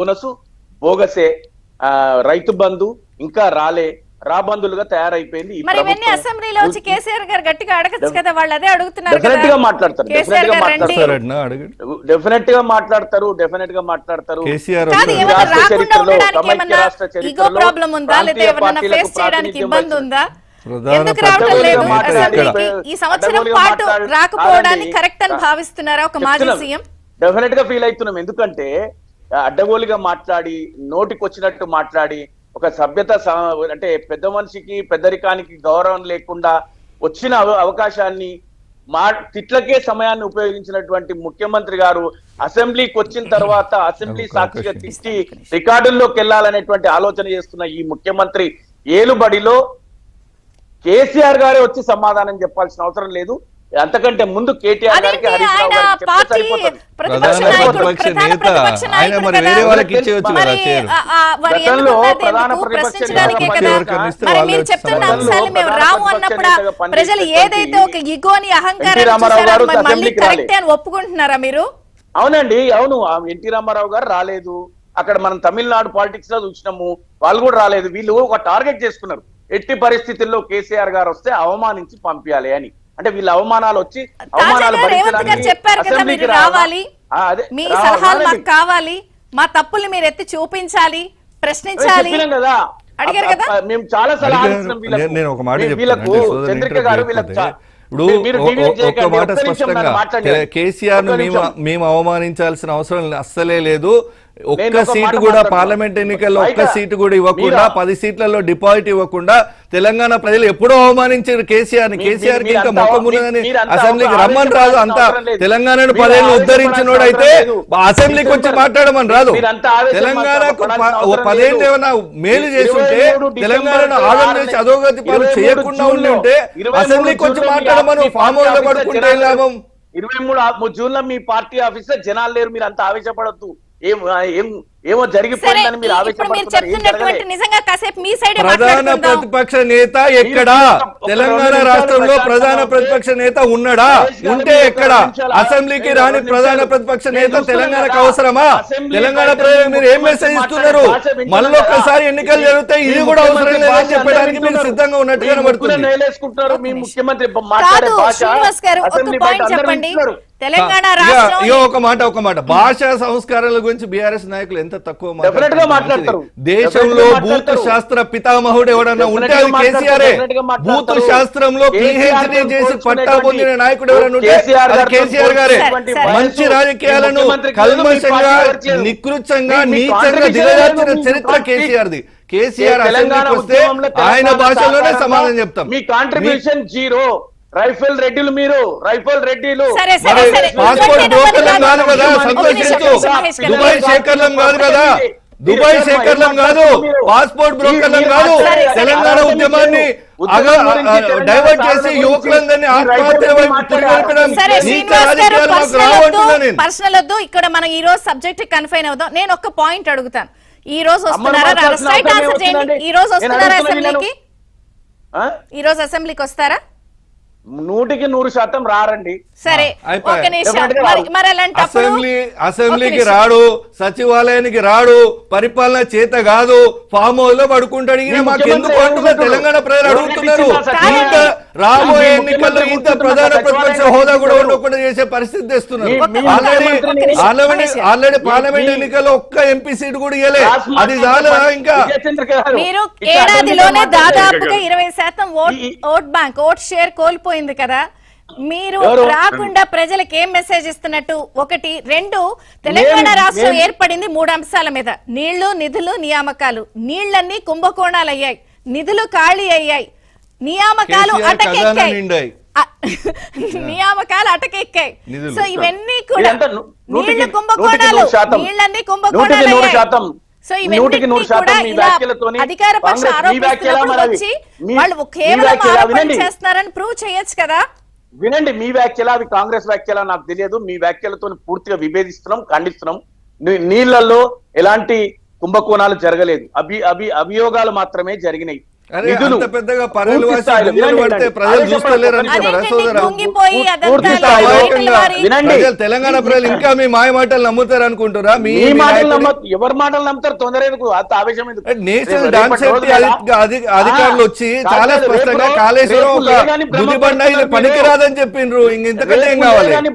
Bonus బోగసే, Rythu Bandhu ఇంకా రాబందులుగా తయారైపోయింది. మరి ఇవన్నీ అసెంబ్లీలో వచ్చి కేసీఆర్ గారు గట్టిగా అడగచ్చు కదా, వాళ్ళు అదే అడుగుతున్నారు. డెఫినెట్ గా మాట్లాడతారు. ఎందుకు రావడం లేదు అసెంబ్లీకి? ఈ సంవత్సరం పాటు రాకపోవడానికి కరెక్ట్ అని భావిస్తున్నారా ఒక మాజీ సీఎం? డెఫినెట్ గా ఫీల్ అవుతున్నాం. ఎందుకంటే అడ్డగోలుగా మాట్లాడి, నోటికి వచ్చినట్టు మాట్లాడి, ఒక సభ్యత అంటే పెద్ద మనిషికి పెద్దరికానికి గౌరవం లేకుండా వచ్చిన అవకాశాన్ని తిట్లకే సమయాన్ని ఉపయోగించినటువంటి ముఖ్యమంత్రి గారు అసెంబ్లీకి వచ్చిన తర్వాత అసెంబ్లీ సాక్షిగా తిట్టి రికార్డుల్లోకి వెళ్ళాలనేటువంటి ఆలోచన చేస్తున్న ఈ ముఖ్యమంత్రి ఏలుబడిలో కేసీఆర్ గారే వచ్చి సమాధానం చెప్పాల్సిన అవసరం లేదు. అంతకంటే ముందు కేటీఆర్ గారికి హరీష్ రావు గారికి చెప్తే సరిపోతుంది. గతంలో ప్రధాన ప్రతిపక్ష ఒప్పుకుంటున్నారా మీరు? అవునండి, అవును. ఎన్టీ రామారావు గారు రాలేదు. అక్కడ మనం తమిళనాడు పాలిటిక్స్ లో చూసినాము, వాళ్ళు కూడా రాలేదు. వీళ్ళు ఒక టార్గెట్ చేసుకున్నారు, ఎట్టి పరిస్థితుల్లో కేసీఆర్ గారు వస్తే అవమానించి పంపించాలి అని. అంటే వీళ్ళ అవమానాలు వచ్చి అవమానాలు భరించడానికి రావాలి, మీ సలహాలు మాకు కావాలి, మా తప్పుల్ని మీరు ఎత్తి చూపించాలి, ప్రశ్నించాలి కదా అడిగారు కదా. మేము చాలా సలహాలు ఇస్తున్నాం వీళ్ళకు. చంద్రిక గారు వీళ్ళకి ఒక్క మాట స్పష్టంగా కేసీఆర్ ను మేము అవమానించాల్సిన అవసరం అస్సలే లేదు. ఒక్క సీటు కూడా పార్లమెంట్ ఎన్నికల్లో ఒక్క సీటు కూడా ఇవ్వకుండా 10 సీట్లలో డిపాజిట్ ఇవ్వకుండా తెలంగాణ ప్రజలు ఎప్పుడో అవమానించారు కేసీఆర్ ని. కేసీఆర్ కి ఇంకా మొత్తం ఉన్నదని అసెంబ్లీకి రమ్మని రాదు. అంతా తెలంగాణను 10 ఏళ్ళు ఉద్ధరించినోడైతే అసెంబ్లీకి వచ్చి మాట్లాడమని రాదు. తెలంగాణకు 10 ఏళ్ళు ఏమైనా మేలు చేస్తుంటే, తెలంగాణను ఆగం చేసి అధోగతి పాలు చేయకుండా ఉంటే అసెంబ్లీకి వచ్చి మాట్లాడమని ఫామ్ హౌస్ లో పడుకుంటే లాభం. 23 జూన్ లో మీ పార్టీ ఆఫీస్ లో జనాలు లేరు, మీరు అంత ఆవేశపడద్దు. ఏమో జరిగిపోయిందని మీరు ప్రధాన ప్రతిపక్ష నేత ఎక్కడా? తెలంగాణ రాష్ట్రంలో ప్రధాన ప్రతిపక్ష నేత ఉన్నాడా? ఉంటే ఎక్కడ? అసెంబ్లీకి రాని ప్రధాన ప్రతిపక్ష నేత తెలంగాణకు అవసరమా? తెలంగాణ ప్రజలకు మీరు ఏం మెసేజ్ ఇస్తున్నారు? మళ్ళొక్కసారి ఎన్నికలు జరుగుతాయి, ఇది కూడా అవసరం లేదని చెప్పడానికి మీరు సిద్ధంగా ఉన్నట్టుగా కనబడుతుంది. ఒక మాట భాషా సంస్కారాల గురించి బీఆర్ఎస్ నాయకులు ఎంత తక్కువ మాట్లాడతారు. దేశంలో భూత శాస్త్ర పితామహుడు ఎవడన్నా ఉంటే అది కేసీఆర్. భూత శాస్త్రంలో పిహెచ్డీ చేసి పట్టా పొందిన నాయకుడు ఎవరన్నా ఉంటే అది కేసీఆర్ గారే. మంచి రాజకీయాలను కల్మషంగా, నికృష్టంగా, నీచంగా దిగజార్చిన చరిత్ర కేసీఆర్ది. కేసీఆర్ అసెంబ్లీకి వస్తే ఆయన భాషలోనే సమాధానం చెప్తాం. మీ కాంట్రిబ్యూషన్ జీరో. రైఫల్ రెడ్డిలు మీరు, రైఫల్ రెడ్డిలు. పాస్పోర్ట్ బ్రోకర్లం కాదు కదా, సంతోషించు. దుబాయ్ శేఖర్లం కాదు కదా, దుబాయ్ శేఖర్లం కాదు, పాస్పోర్ట్ బ్రోకర్లం కాదు. తెలంగాణ ఉద్యమాన్ని డైవర్ట్ చేసి యువకులందరినీ ఆత్మహత్య వైపు తిరగడం పర్సనల్ వద్దు. ఇక్కడ మనం ఈ రోజు సబ్జెక్ట్ కన్ఫైన్ అవుదాం. నేను ఒక పాయింట్ అడుగుతాను. ఈ రోజు వస్తున్నారా? స్ట్రైట్ ఆన్సర్ చేయండి. ఈ రోజు వస్తున్నారా అసెంబ్లీకి? ఈ రోజు అసెంబ్లీకి వస్తారా? 100% రారండి. సరే, అసెంబ్లీకి రాడు, సచివాలయానికి రాడు, పరిపాలన చేత కాదు, ఫామ్ హౌస్ లో పడుకుంటాడు. మాకెందుకు అంటున్నా తెలంగాణ ప్రజలు అడుగుతున్నారు. ఇంత రాబోయే ఎన్నికల్లో ఇంత ప్రధాన ప్రతిపక్ష హోదా కూడా ఉండకుండా చేసే పరిస్థితి తెస్తున్నారు. ఆల్రెడీ పార్లమెంట్ ఎన్నికల్లో ఒక్క ఎంపీ సీట్ కూడా ఇవ్వలే. అది చాలా ఇంకా మీరు ఏడాదిలోనే దాదాపుగా 20% ఓట్ బ్యాంక్, ఓట్ షేర్ కోల్పోయింది కదా. మీరు రాకుండా ప్రజలకు ఏం మెసేజ్ ఇస్తున్నట్టు? 1, 2 తెలంగాణ రాష్ట్రం ఏర్పడింది 3 అంశాల మీద: నీళ్లు, నిధులు, నియామకాలు. నీళ్లన్నీ కుంభకోణాలు అయ్యాయి, నిధులు ఖాళీ అయ్యాయి, నియామకాలు అటకెక్కాయి. సో ఇవన్నీ కూడా నీళ్లు కుంభకోణాలు, నీళ్లన్నీ కుంభకోణాలు. సో అధికార పక్షం ఆరోపిస్తున్నప్పుడు వచ్చి వాళ్ళు కేవలం ఆరోపణ చేస్తున్నారని ప్రూవ్ చేయొచ్చు కదా. వినండి, మీ వ్యాఖ్యలు అవి కాంగ్రెస్ వ్యాఖ్యలా నాకు తెలియదు. మీ వ్యాఖ్యలతో పూర్తిగా విభేదిస్తున్నాం, ఖండిస్తున్నాం. నీళ్లలో ఎలాంటి కుంభకోణాలు జరగలేదు, అభియోగాలు మాత్రమే జరిగినాయి. అరే, నిధులు అంత పెద్దగా పర్రెలు పూర్తి వాసి స్థాయిలో గుమ్మలు వినండి, పడితే వినండి. ప్రజలు అదే చూస్తలేరు చెప్పండి, అనుకున్నారా అదేంటండి, సోదరా? కుంగిపోయి అదంతా పూర్తి రైతుల స్థాయిలో వారి వినండి. ప్రజలు తెలంగాణ ప్రజలు ఇంకా మీ మాయ మాటలు నమ్ముతారు అనుకుంటారా? మీ మాటలు ఎవరి మాటలు నమ్ముతారు? తొందర ఎందుకు, అంత ఆవేశం ఎందుకు? నేషనల్ రేపటి డాన్స్ రోజు కదా? అధికారులు వచ్చి కాదు, చాలా రేపు స్పష్టంగా రేపు కాళేశ్వరం ఒక లేదని గుదిబండ ఇది బ్రహ్మపడుతున్నారు పనికిరాదని చెప్పిండ్రు. ఇంకెంతకంటే ఏం రేపు కావాలి? లేదని